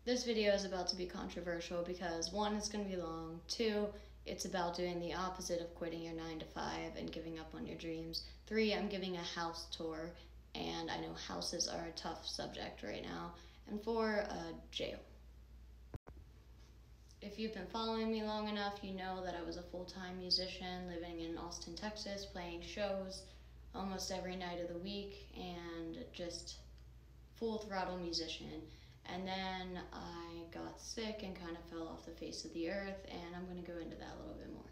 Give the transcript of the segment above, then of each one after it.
This video is about to be controversial because 1, it's going to be long, 2, it's about doing the opposite of quitting your 9 to 5 and giving up on your dreams, 3, I'm giving a house tour, and I know houses are a tough subject right now, and 4, jail. If you've been following me long enough, you know that I was a full-time musician living in Austin, Texas, playing shows almost every night of the week, and just full throttle musician. And then I got sick and kind of fell off the face of the earth, and I'm going to go into that a little bit more.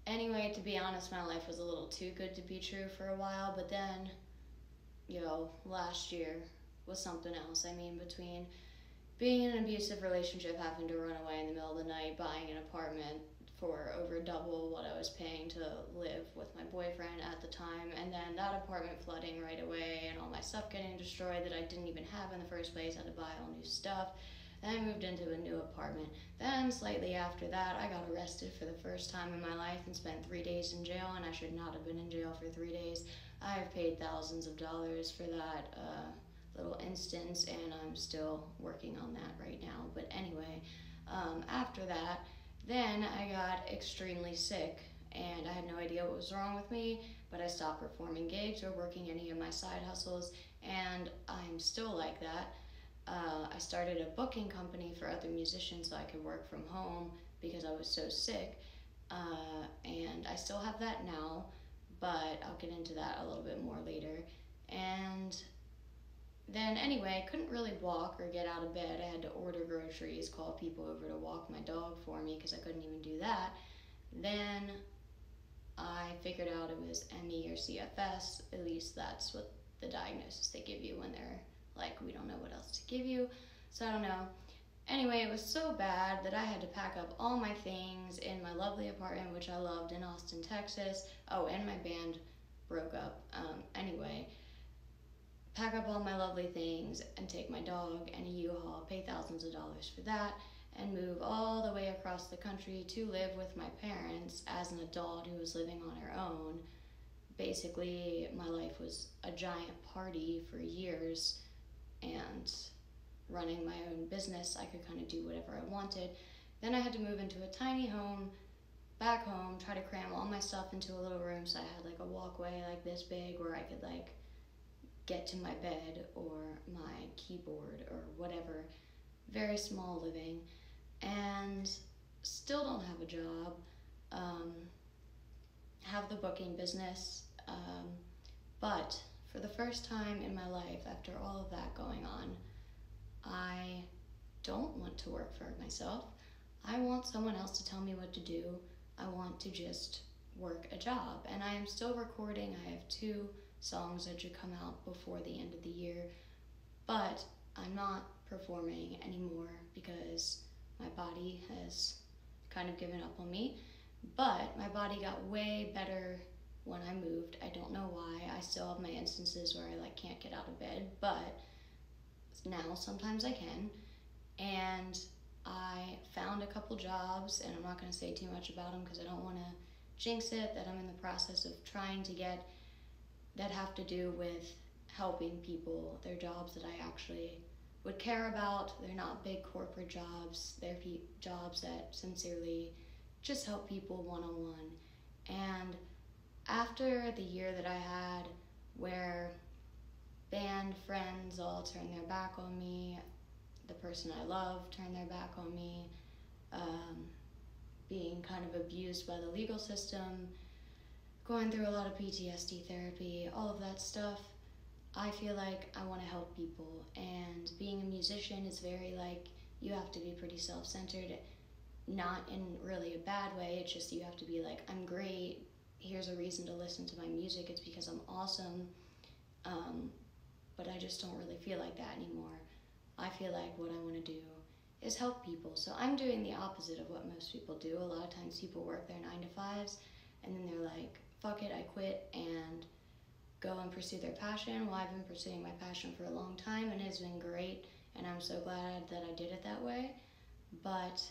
Anyway, to be honest, my life was a little too good to be true for a while, but then, last year was something else. I mean, between being in an abusive relationship, having to run away in the middle of the night, buying an apartment for over double what I was paying to live with my boyfriend at the time, and then that apartment flooding right away and all my stuff getting destroyed that I didn't even have in the first place. I had to buy all new stuff. Then I moved into a new apartment. Then slightly after that, I got arrested for the first time in my life and spent 3 days in jail, and I should not have been in jail for 3 days. I've paid thousands of dollars for that little instance, and I'm still working on that right now. But anyway, after that, then I got extremely sick, and I had no idea what was wrong with me, but I stopped performing gigs or working any of my side hustles, and I'm still like that. I started a booking company for other musicians so I could work from home because I was so sick, and I still have that now, but I'll get into that a little bit more later. And then anyway, I couldn't really walk or get out of bed. I had to order groceries, call people over to walk my dog for me because I couldn't even do that. Then I figured out it was ME or CFS. At least that's what the diagnosis they give you when they're like, we don't know what else to give you. So I don't know. Anyway, it was so bad that I had to pack up all my things in my lovely apartment, which I loved, in Austin, Texas. Oh, and my band broke up. Anyway, pack up all my lovely things and take my dog and a U-Haul, pay thousands of dollars for that, and move all the way across the country to live with my parents as an adult who was living on her own. Basically, my life was a giant party for years, and running my own business, I could kind of do whatever I wanted. Then I had to move into a tiny home back home, try to cram all my stuff into a little room, so I had like a walkway like this big where I could like get to my bed or my keyboard or whatever. Very small living, and still don't have a job. Have the booking business, but for the first time in my life, after all of that going on, I don't want to work for myself. I want someone else to tell me what to do. I want to just work a job, and I am still recording. I have 2 songs that should come out before the end of the year, but I'm not performing anymore because my body has kind of given up on me. But my body got way better when I moved. I don't know why. I still have my instances where I can't get out of bed, but now sometimes I can. And I found a couple jobs, and I'm not going to say too much about them because I don't want to jinx it, that I'm in the process of trying to get that have to do with helping people. They're jobs that I actually would care about. They're not big corporate jobs. They're jobs that sincerely just help people one-on-one. And after the year that I had where band friends all turned their back on me, the person I love turned their back on me, being kind of abused by the legal system, going through a lot of PTSD therapy, all of that stuff, I feel like I want to help people. And being a musician is very you have to be pretty self-centered, not in really a bad way. It's just you have to be like, I'm great, here's a reason to listen to my music, it's because I'm awesome. But I just don't really feel like that anymore. I feel like what I want to do is help people. So I'm doing the opposite of what most people do. A lot of times people work their 9 to 5s, and then they're like, fuck it, I quit and go and pursue their passion. Well, I've been pursuing my passion for a long time, and it's been great, and I'm so glad that I did it that way. But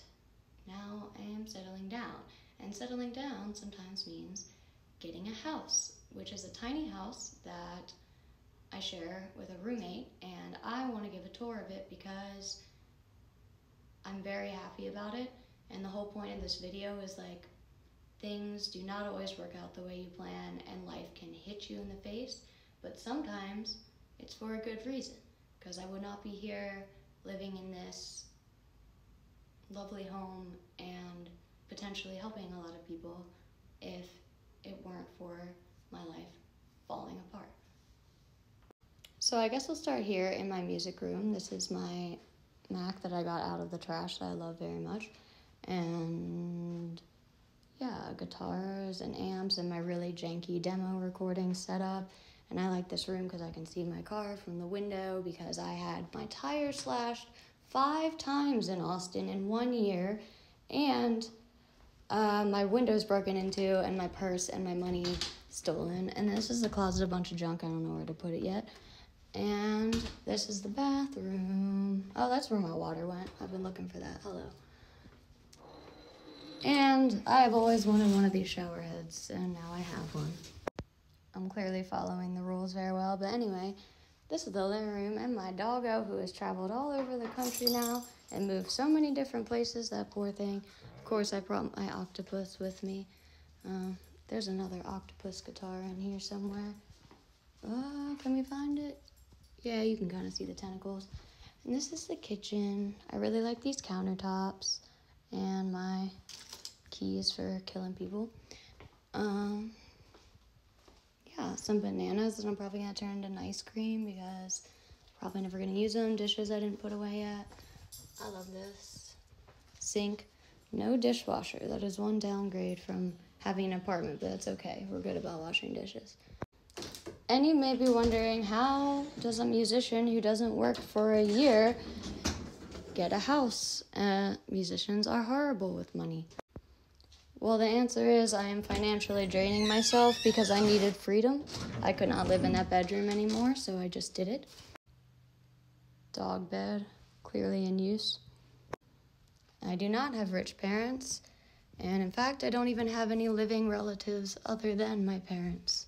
now I am settling down, and settling down sometimes means getting a house, which is a tiny house that I share with a roommate, and I want to give it tour of it because I'm very happy about it. And the whole point of this video is like, things do not always work out the way you plan, and life can hit you in the face, but sometimes it's for a good reason, because I would not be here living in this lovely home and potentially helping a lot of people if it weren't for my life falling apart. So I guess I'll start here in my music room. This is my Mac that I got out of the trash that I love very much. And yeah, guitars and amps and my really janky demo recording setup. And I like this room because I can see my car from the window, because I had my tire slashed 5 times in Austin in 1 year, and my windows broken into, and my purse and my money stolen. And this is the closet, a bunch of junk. I don't know where to put it yet. And this is the bathroom. Oh, that's where my water went. I've been looking for that. Hello. And I've always wanted one of these shower heads, and now I have one. I'm clearly following the rules very well, but anyway, this is the living room, and my doggo, who has traveled all over the country now and moved so many different places, that poor thing. Of course, I brought my octopus with me. There's another octopus guitar in here somewhere. Can we find it? Yeah, you can kind of see the tentacles. And this is the kitchen. I really like these countertops and my keys for killing people. Yeah, some bananas that I'm probably gonna turn into ice cream because probably never gonna use them. Dishes I didn't put away yet. I love this. Sink, no dishwasher. That is one downgrade from having an apartment, but that's okay. We're good about washing dishes. And you may be wondering, how does a musician who doesn't work for a year get a house? Musicians are horrible with money. Well, the answer is I am financially draining myself because I needed freedom. I could not live in that bedroom anymore, so I just did it. Dog bed, clearly in use. I do not have rich parents, and in fact, I don't even have any living relatives other than my parents.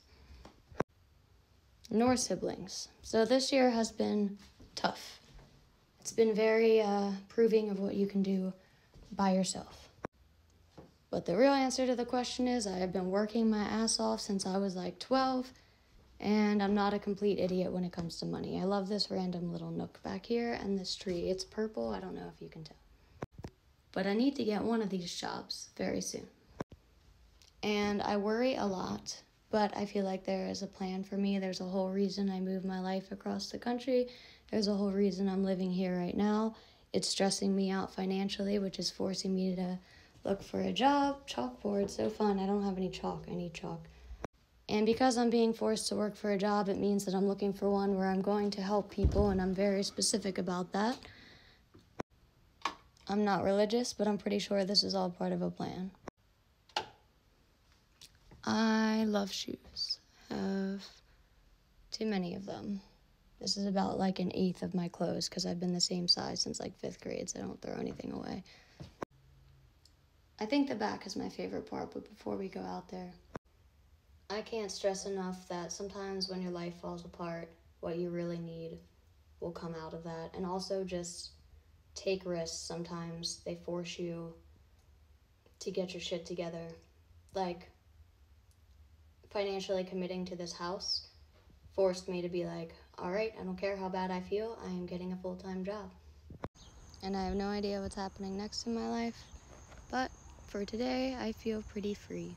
Nor siblings. So this year has been tough. It's been very proving of what you can do by yourself. But the real answer to the question is I have been working my ass off since I was like 12, and I'm not a complete idiot when it comes to money. I love this random little nook back here and this tree. It's purple. I don't know if you can tell. But I need to get one of these jobs very soon. And I worry a lot, but I feel like there is a plan for me. There's a whole reason I moved my life across the country. There's a whole reason I'm living here right now. It's stressing me out financially, which is forcing me to look for a job. Chalkboard, so fun. I don't have any chalk. I need chalk. And because I'm being forced to work for a job, it means that I'm looking for one where I'm going to help people, and I'm very specific about that. I'm not religious, but I'm pretty sure this is all part of a plan. I love shoes. I have too many of them. This is about like 1/8 of my clothes because I've been the same size since like 5th grade, so I don't throw anything away. I think the back is my favorite part, but before we go out there, I can't stress enough that sometimes when your life falls apart, what you really need will come out of that. And also just take risks. Sometimes they force you to get your shit together. Like, financially committing to this house forced me to be like, all right, I don't care how bad I feel, I am getting a full-time job. And I have no idea what's happening next in my life, but for today, I feel pretty free.